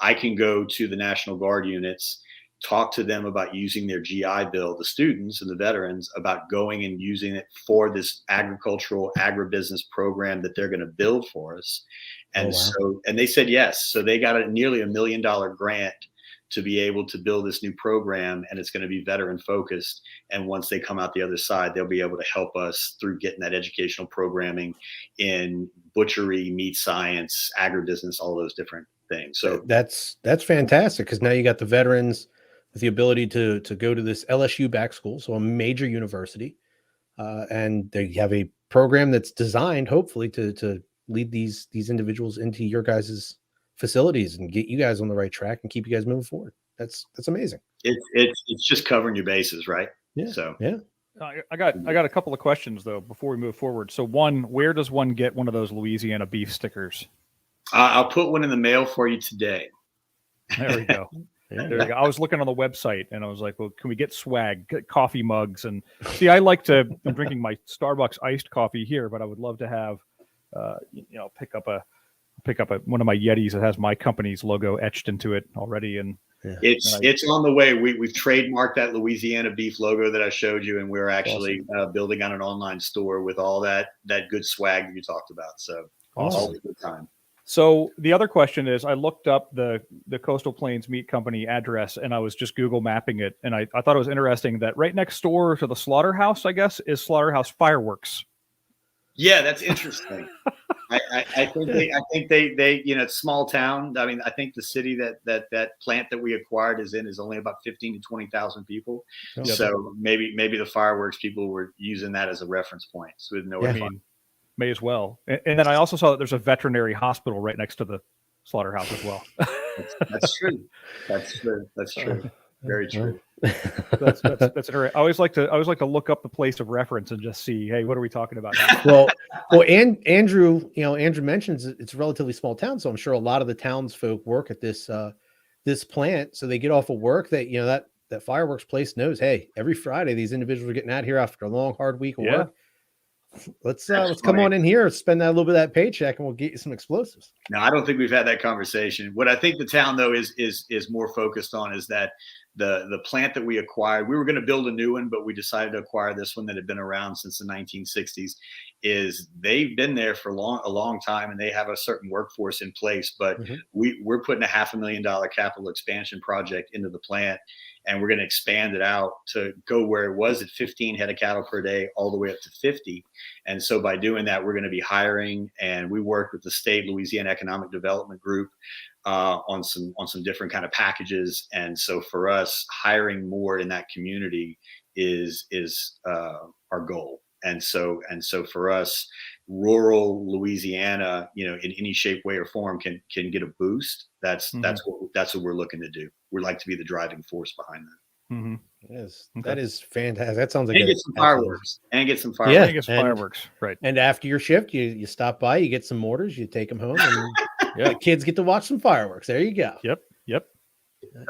I can go to the National Guard units, talk to them about using their GI Bill, the students and the veterans, about going and using it for this agricultural agribusiness program that they're going to build for us. And and they said yes. So they got nearly $1 million grant to be able to build this new program, and it's going to be veteran focused. And once they come out the other side, they'll be able to help us through getting that educational programming in butchery, meat science, agribusiness, all those different things. So that's fantastic, because now you got the veterans with the ability to go to this LSU back school, so a major university, and they have a program that's designed hopefully to lead these individuals into your guys's facilities and get you guys on the right track and keep you guys moving forward. That's amazing. It's just covering your bases, right? Yeah. So yeah. I got a couple of questions though before we move forward. So one, where does one get one of those Louisiana beef stickers? I'll put one in the mail for you today. There we go. There we go. I was looking on the website and I was like, well, can we get swag, get coffee mugs? And see, I'm drinking my Starbucks iced coffee here, but I would love to have, pick up one of my Yetis that has my company's logo etched into it already. And it's on the way. We've trademarked that Louisiana beef logo that I showed you, and we're actually building on an online store with all that good swag that you talked about. So awesome. All the good time. So the other question is, I looked up the Coastal Plains Meat Company address, and I was just Google mapping it, and I thought it was interesting that right next door to the slaughterhouse, I guess, is Slaughterhouse Fireworks. Yeah, that's interesting. I think they it's small town. I mean, I think the city that plant that we acquired is only about 15 to 20,000 people. Yep. So maybe the fireworks people were using that as a reference point. So we know Yeah. I mean, may as well. And then I also saw that there's a veterinary hospital right next to the slaughterhouse as well. That's true. That's true. That's true. Very true. That's interesting. I always like to look up the place of reference and just see, hey, what are we talking about here? well, and Andrew mentions it's a relatively small town, so I'm sure a lot of the townsfolk work at this plant. So they get off of work, that fireworks place knows, hey, every Friday these individuals are getting out here after a long, hard week of work. Let's come on in here, spend that little bit of that paycheck, and we'll get you some explosives. No, I don't think we've had that conversation. What I think the town though is more focused on is that the plant that we acquired, we were going to build a new one, but we decided to acquire this one that had been around since the 1960s. They've been there for a long time, and they have a certain workforce in place. But we're putting a $500,000 capital expansion project into the plant, and we're going to expand it out to go where it was at 15 head of cattle per day, all the way up to 50. And so by doing that, we're going to be hiring, and we worked with the state Louisiana Economic Development Group on some different kind of packages. And so for us, hiring more in that community is our goal. And so for us, rural Louisiana, in any shape, way, or form can get a boost. That's what we're looking to do. We'd like to be the driving force behind that. Mm-hmm. Yes, okay. That is fantastic. That sounds like get some fireworks. Yeah, get some fireworks. Right. And after your shift, you stop by, you get some mortars, you take them home, and the kids get to watch some fireworks. There you go. Yep.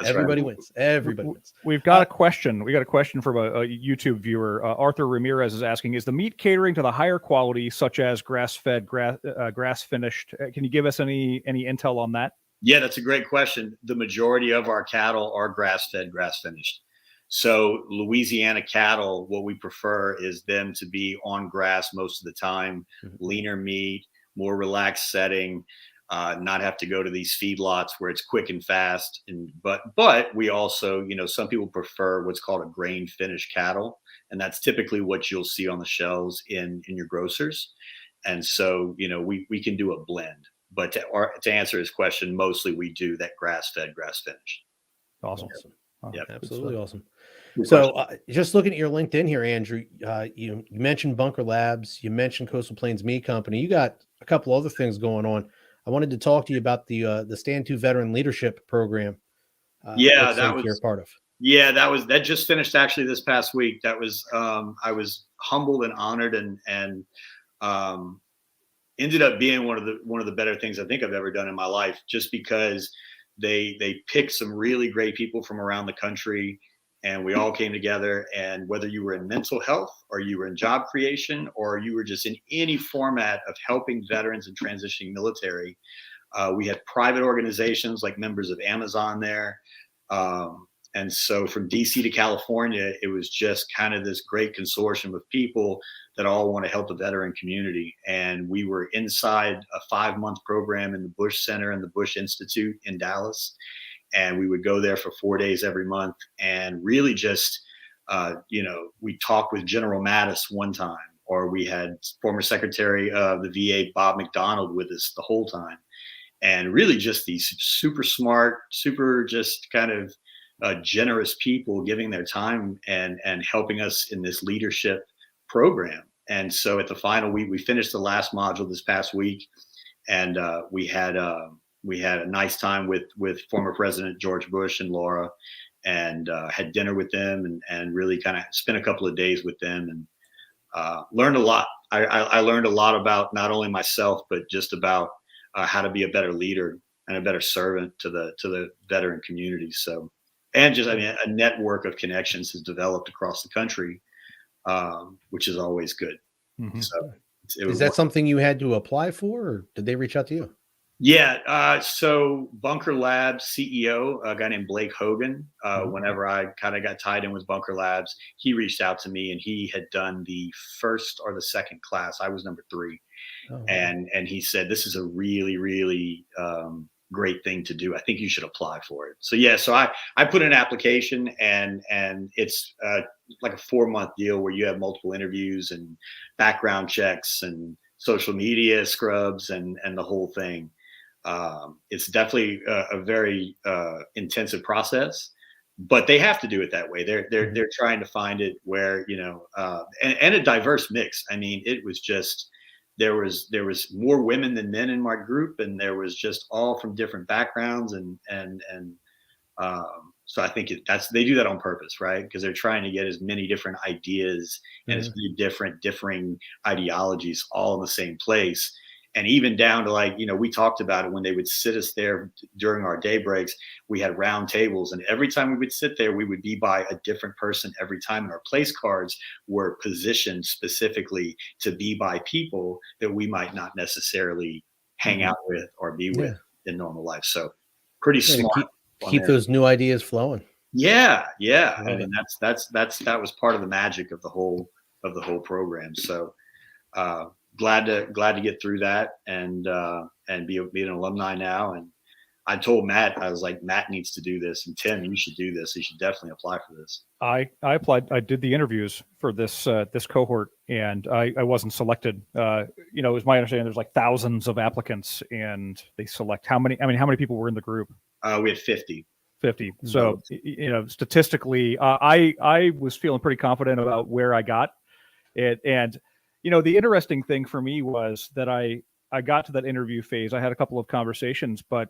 Everybody wins. Everybody wins. We've got a question. We got a question from a YouTube viewer. Arthur Ramirez is asking: is the meat catering to the higher quality, such as grass-fed, grass-finished? Can you give us any intel on that? Yeah, that's a great question. The majority of our cattle are grass-fed, grass-finished. So Louisiana cattle, what we prefer is them to be on grass most of the time, leaner meat, more relaxed setting, not have to go to these feedlots where it's quick and fast. But we also, some people prefer what's called a grain finished cattle, and that's typically what you'll see on the shelves in your grocers. And so, we can do a blend. But to answer his question, mostly we do that grass-fed, grass-finished. Awesome. Yep. Absolutely awesome. So just looking at your LinkedIn here, Andrew, you mentioned Bunker Labs, you mentioned Coastal Plains Meat Company. You got a couple other things going on. I wanted to talk to you about the Stand To Veteran Leadership Program. That you're part of. Yeah, that just finished actually this past week. That was I was humbled and honored and ended up being one of the better things I think I've ever done in my life, just because they picked some really great people from around the country, and we all came together. And whether you were in mental health, or you were in job creation, or you were just in any format of helping veterans and transitioning military, we had private organizations like members of Amazon there. And so from DC to California, it was just kind of this great consortium of people that all want to help the veteran community. And we were inside a 5-month program in the Bush Center and the Bush Institute in Dallas. And we would go there for 4 days every month, and really just, we talked with General Mattis one time, or we had former Secretary of the VA, Bob McDonald, with us the whole time. And really just these super smart, super just kind of generous people giving their time and helping us in this leadership program. And so at the final week, we finished the last module this past week, and we had a nice time with former President George Bush and Laura, and had dinner with them and really kind of spent a couple of days with them, and learned a lot. I learned a lot about not only myself, but just about how to be a better leader and a better servant to the veteran community. So, and just, a network of connections has developed across the country, which is always good. Mm-hmm. So is that something you had to apply for, or did they reach out to you? Yeah. So Bunker Labs CEO, a guy named Blake Hogan, whenever I kind of got tied in with Bunker Labs, he reached out to me, and he had done the first or the second class. I was number 3. Oh, And he said, this is a really, really great thing to do. I think you should apply for it. So yeah, so I put in an application, and it's like a 4-month deal where you have multiple interviews and background checks and social media scrubs and the whole thing. It's definitely a very intensive process, but they have to do it that way. They're trying to find it where, and a diverse mix. I mean, it was just, there was more women than men in my group, and there was just all from different backgrounds, and so I think they do that on purpose, right? Because they're trying to get as many different ideas and as many differing ideologies all in the same place. And even down to, like, we talked about it when they would sit us there during our day breaks. We had round tables, and every time we would sit there, we would be by a different person every time. And our place cards were positioned specifically to be by people that we might not necessarily hang out with or be with in normal life. So pretty smart. Keep those new ideas flowing. Yeah. I mean, that was part of the magic of the whole program. So glad to get through that and be an alumni now. And I told Matt, I was like, Matt needs to do this, and Tim, you should do this. You should definitely apply for this. I applied. I did the interviews for this cohort, and I wasn't selected. It was my understanding there's like thousands of applicants, and they select how many people were in the group? We had 50. 50. So, statistically, I was feeling pretty confident about where I got it. And, the interesting thing for me was that I got to that interview phase. I had a couple of conversations, but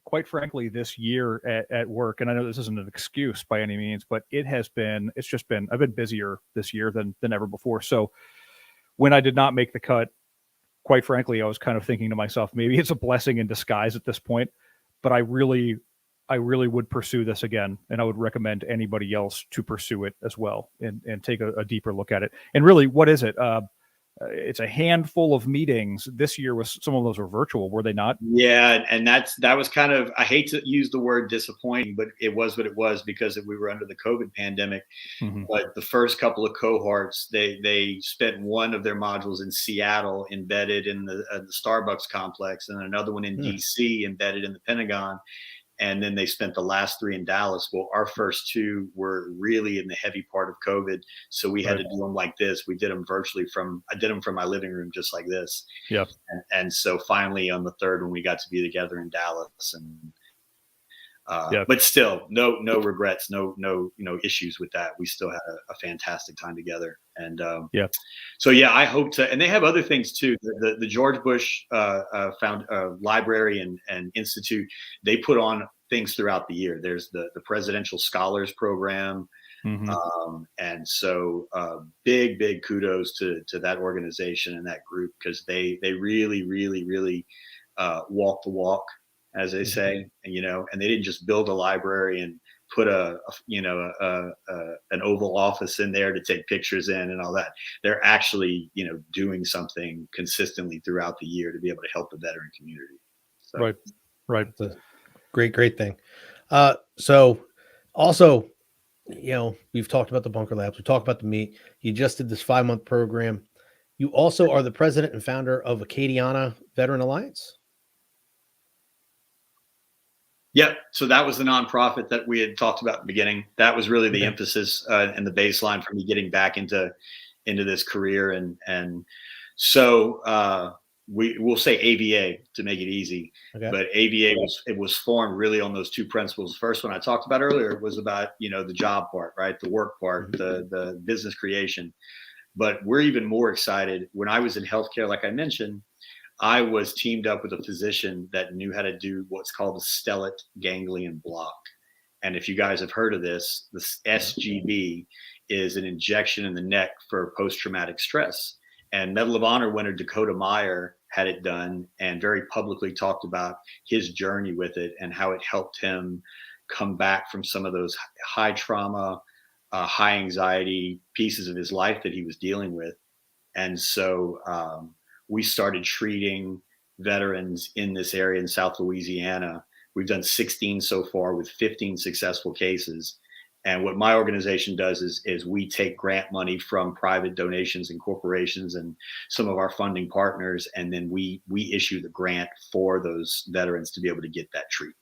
quite frankly, this year at work, and I know this isn't an excuse by any means, but I've been busier this year than ever before. So when I did not make the cut, quite frankly, I was kind of thinking to myself, maybe it's a blessing in disguise at this point, but I really would pursue this again. And I would recommend anybody else to pursue it as well and take a deeper look at it. And really, what is it? It's a handful of meetings. This year some of those were virtual, were they not? Yeah, and that was kind of, I hate to use the word disappointing, but it was what it was because we were under the COVID pandemic. But the first couple of cohorts, they spent one of their modules in Seattle, embedded in the Starbucks complex, and another one in DC, embedded in the Pentagon. And then they spent the last 3 in Dallas. Well, our first 2 were really in the heavy part of COVID. So we had to do them like this. We did them virtually I did them from my living room, just like this. Yep. And so finally on the third one, we got to be together in Dallas. And but still, no regrets, no issues with that. We still had a fantastic time together. And so yeah, I hope to. And they have other things too. The George Bush found library and institute. They put on things throughout the year. There's the Presidential Scholars Program. And so big kudos to that organization and that group, because they really walk the walk, as they say, and they didn't just build a library and put an Oval Office in there to take pictures in and all that. They're actually, doing something consistently throughout the year to be able to help the veteran community. So. Right. It's a great thing. So also, we've talked about the Bunker Labs. We talked about the meet. You just did this 5-month program. You also are the president and founder of Acadiana Veteran Alliance. Yep. So that was the nonprofit that we had talked about at the beginning. That was really the emphasis and the baseline for me getting back into this career. And so we'll say AVA to make it easy. Okay. But AVA was formed really on those 2 principles. The first one I talked about earlier was about, the job part, right? The work part, the business creation. But we're even more excited. When I was in healthcare, like I mentioned, I was teamed up with a physician that knew how to do what's called the Stellate ganglion block. And if you guys have heard of this SGB is an injection in the neck for post-traumatic stress. And Medal of Honor winner Dakota Meyer had it done and very publicly talked about his journey with it and how it helped him come back from some of those high trauma, high anxiety pieces of his life that he was dealing with. And so we started treating veterans in this area in South Louisiana. We've done 16 so far with 15 successful cases. And what my organization does is we take grant money from private donations and corporations and some of our funding partners, and then we issue the grant for those veterans to be able to get that treatment.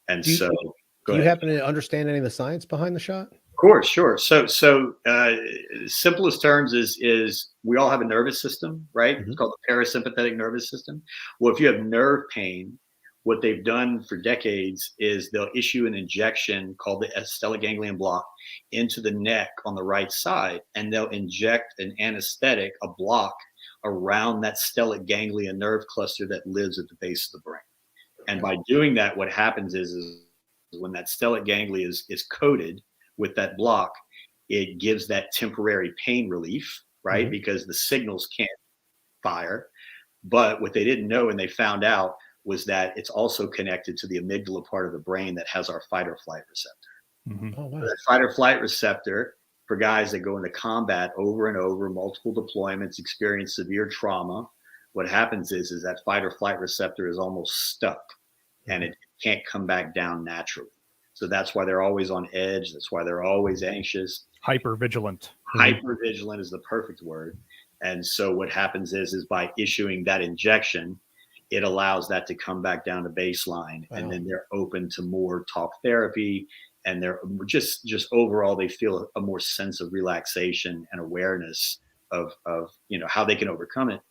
And Do you happen to understand any of the science behind the shot? Of course, sure. So simplest terms is we all have a nervous system, right? Mm-hmm. It's called the parasympathetic nervous system. Well, if you have nerve pain, what they've done for decades is they'll issue an injection called the stellate ganglion block into the neck on the right side, and they'll inject an anesthetic, a block, around that stellate ganglion nerve cluster that lives at the base of the brain. And by doing that, what happens is when that stellate ganglia is coated with that block, it gives that temporary pain relief, right? Mm-hmm. Because the signals can't fire. But what they didn't know, and they found out, was that it's also connected to the amygdala part of the brain that has our fight or flight receptor. Mm-hmm. Oh, wow. So that fight or flight receptor, for guys that go into combat over and over, multiple deployments, experience severe trauma, what happens is that fight or flight receptor is almost stuck, and it can't come back down naturally. So that's why they're always on edge. That's why they're always anxious. Hypervigilant. Hypervigilant is the perfect word. And so what happens is by issuing that injection, it allows that to come back down to baseline. Wow. And then they're open to more talk therapy, and they're just overall, they feel a more sense of relaxation and awareness of how they can overcome it.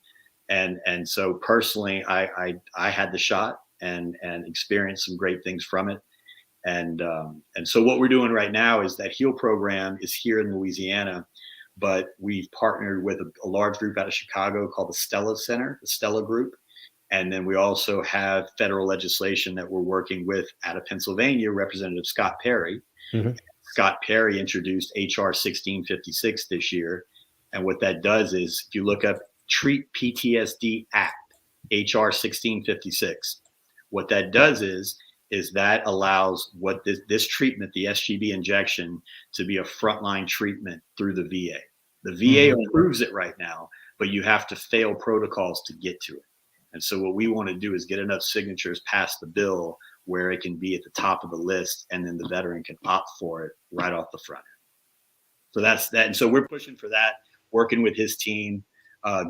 And so personally, I had the shot and experienced some great things from it. And so what we're doing right now is that HEAL program is here in Louisiana, but we've partnered with a large group out of Chicago called the Stellate Center, the Stella Group. And then we also have federal legislation that we're working with out of Pennsylvania, Representative Scott Perry. Mm-hmm. Scott Perry introduced HR 1656 this year. And what that does is, if you look up Treat PTSD Act, HR 1656, what that does is that allows what this treatment, the SGB injection, to be a frontline treatment through the VA. The VA mm-hmm. approves it right now, but you have to fail protocols to get to it. And so what we want to do is get enough signatures past the bill where it can be at the top of the list, and then the veteran can opt for it right off the front end. So that's that. And so we're pushing for that, working with his team,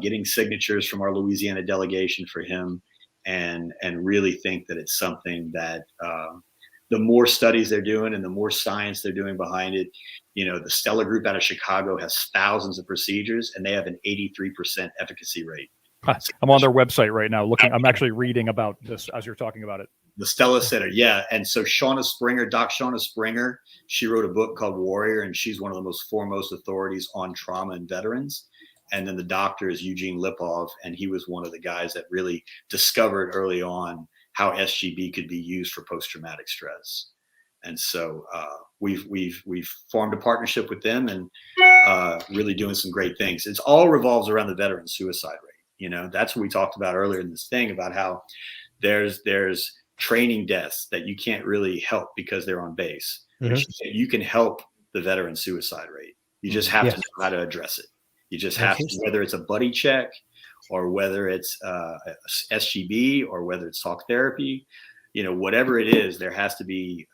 getting signatures from our Louisiana delegation for him, and really think that it's something that the more studies they're doing and the more science they're doing behind it, the Stella Group out of Chicago has thousands of procedures, and they have an 83% efficacy rate. I'm on their website right now looking. I'm actually reading about this as you're talking about it. The Stellate Center, yeah. And so Shauna Springer, Doc Shauna Springer, she wrote a book called Warrior, and she's one of the most foremost authorities on trauma and veterans. And then the doctor is Eugene Lipov, and he was one of the guys that really discovered early on how SGB could be used for post-traumatic stress. And so we've formed a partnership with them, and really doing some great things. It's all revolves around the veteran suicide rate. That's what we talked about earlier in this thing about how there's training deaths that you can't really help because they're on base. Mm-hmm. But you can help the veteran suicide rate. You just have to know how to address it. You just have to, whether it's a buddy check or whether it's SGB or whether it's talk therapy, whatever it is, there has to be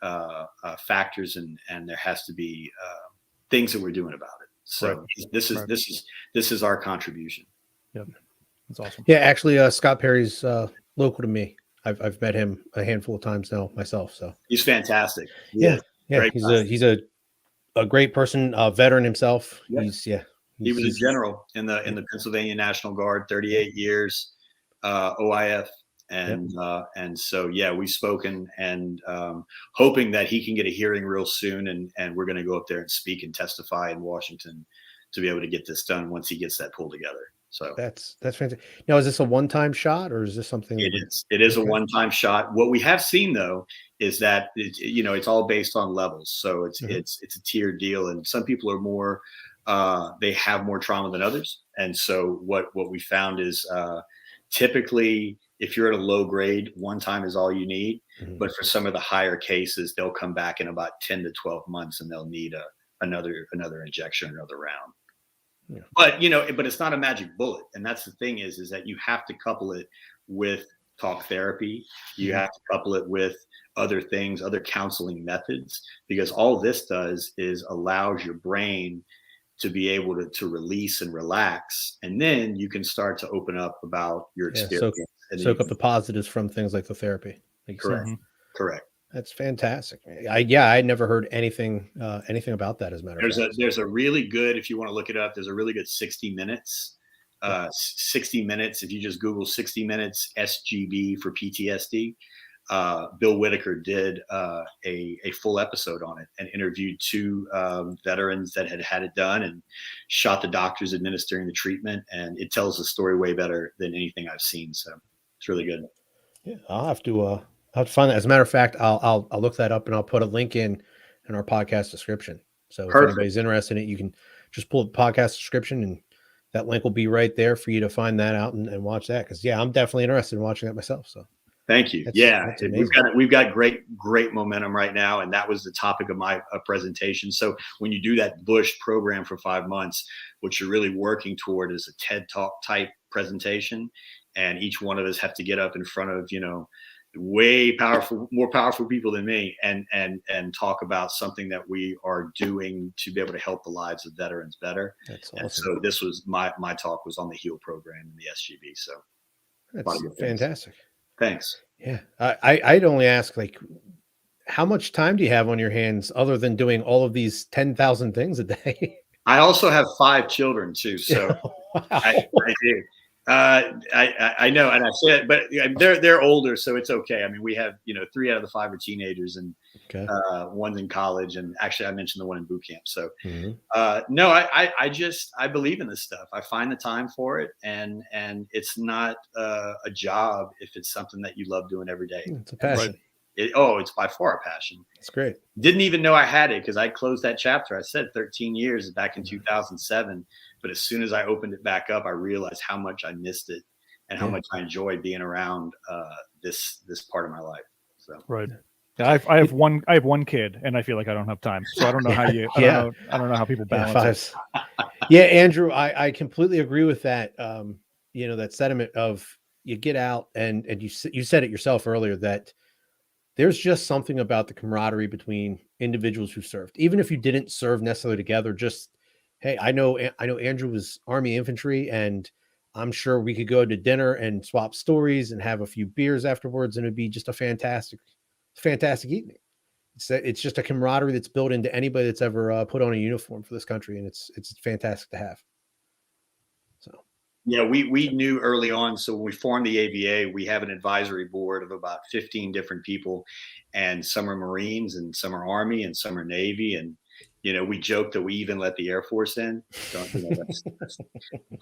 factors and there has to be things that we're doing about it. So this is our contribution. Yep. That's awesome. Yeah, actually, Scott Perry's local to me. I've met him a handful of times now myself. So he's fantastic. Yeah. He's a great person, veteran himself. Yep. He was a general in the Pennsylvania National Guard, 38 years, OIF, and so we've spoken and hoping that he can get a hearing real soon, and we're going to go up there and speak and testify in Washington to be able to get this done once he gets that pulled together. So that's fantastic. Now, is this a one-time shot, or is this something? It is a one-time shot. What we have seen though is that it's all based on levels. So it's a tiered deal, and some people are more they have more trauma than others. And so what we found is typically if you're at a low grade, one time is all you need. Mm-hmm. But for some of the higher cases, they'll come back in about 10 to 12 months, and they'll need another injection, another round. Yeah. But it's not a magic bullet, and that's the thing is that you have to couple it with talk therapy. You have to couple it with other things, other counseling methods, because all this does is allows your brain to be able to release and relax. And then you can start to open up about your experience. Soak up the positives from things like the therapy. Like correct. Correct. That's fantastic. I had never heard anything about that, as a matter of fact. There's a really good, if you want to look it up, there's a really good 60 minutes. 60 minutes, if you just Google 60 minutes SGB for PTSD, Bill Whitaker did a full episode on it and interviewed 2 veterans that had it done and shot the doctors administering the treatment. And it tells the story way better than anything I've seen. So it's really good. Yeah, I'll have to find that. As a matter of fact, I'll look that up and I'll put a link in our podcast description. So if anybody's interested in it, you can just pull the podcast description and that link will be right there for you to find that out and watch that. Because I'm definitely interested in watching that myself. So thank you. That's we've got great momentum right now, and that was the topic of my presentation. So when you do that Bush program for 5 months, what you're really working toward is a TED Talk type presentation, and each one of us have to get up in front of more powerful people than me and talk about something that we are doing to be able to help the lives of veterans better. That's awesome. And so this was my talk was on the HEAL program and the SGB. So that's fantastic. Thanks. Yeah. I'd only ask, like, how much time do you have on your hands other than doing all of these 10,000 things a day? I also have 5 children too. So wow. I do. I know, and I said, but they're older, so it's okay. I mean, we have 3 out of the 5 are teenagers, and one's in college, and actually, I mentioned the one in boot camp. So, no, I believe in this stuff. I find the time for it, and it's not a job if it's something that you love doing every day. It's a passion. It's by far a passion. It's great. Didn't even know I had it because I closed that chapter. I said 13 years back in 2007. But as soon as I opened it back up, I realized how much I missed it and how much I enjoyed being around this part of my life. So right. Yeah, I have one kid, and I feel like I don't have time. So I don't know how you. I don't know how people balance it. Yeah, Andrew, I completely agree with that. That sentiment of you get out and you said it yourself earlier that there's just something about the camaraderie between individuals who served, even if you didn't serve necessarily together. Just hey, I know Andrew was Army Infantry, and I'm sure we could go to dinner and swap stories and have a few beers afterwards, and it'd be just a fantastic evening. It's just a camaraderie that's built into anybody that's ever put on a uniform for this country, and it's fantastic to have. So yeah, we knew early on. So when we formed the AVA, we have an advisory board of about 15 different people, and some are Marines, and some are Army, and some are Navy, and we joke that we even let the Air Force in.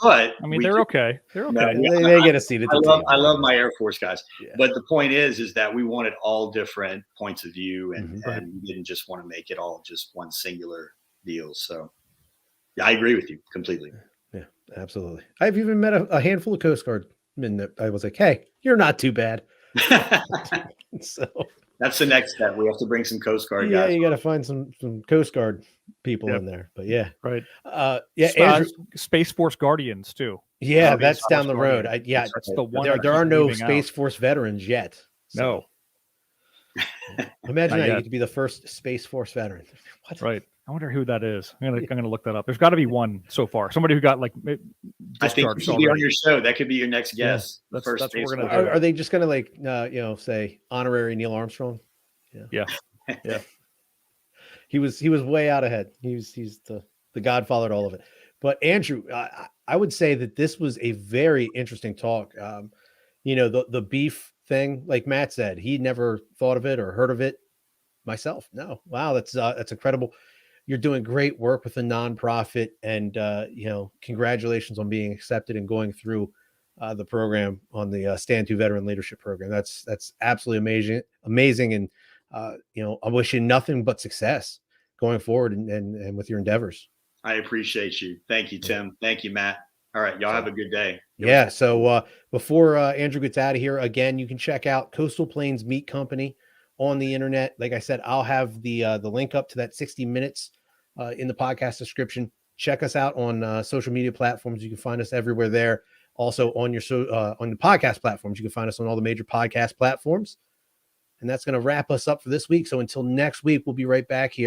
But I mean, they're okay. They're okay. No, they get a seat at the table. I love my Air Force guys. Yeah. But the point is that we wanted all different points of view, and we didn't just want to make it all just one singular deal. So yeah, I agree with you completely. Yeah, absolutely. I've even met a handful of Coast Guard men that I was like, hey, you're not too bad. So that's the next step. We have to bring some Coast Guard guys. Yeah, you got to find some Coast Guard people in there. But yeah, right. Andrew, Space Force Guardians too. Yeah, that's down the road. That's the one. There are no Space Force veterans yet. So. No. Imagine that you get to be the first Space Force veteran. What? Right. I wonder who that is. I'm gonna look that up. There's got to be one so far. Somebody who got I think you should be on your show. That could be your next guest. Yeah, that's what we're gonna do. Are they just gonna say honorary Neil Armstrong? Yeah. He was way out ahead. He's the godfather to all of it. But Andrew, I would say that this was a very interesting talk. The beef thing, like Matt said, he never thought of it or heard of it. Myself, no. Wow, that's incredible. You're doing great work with a nonprofit, and congratulations on being accepted and going through the program on the Stand to Veteran Leadership Program. That's absolutely amazing, and I wish you nothing but success going forward and with your endeavors. I appreciate you. Thank you, Tim. Thank you, Matt. All right, y'all have a good day. Yeah. So before Andrew gets out of here, again, you can check out Coastal Plains Meat Company on the internet. Like I said, I'll have the link up to that 60 minutes in the podcast description. Check us out on social media platforms. You can find us everywhere there. Also on your on the podcast platforms. You can find us on all the major podcast platforms. And that's going to wrap us up for this week. So until next week, we'll be right back here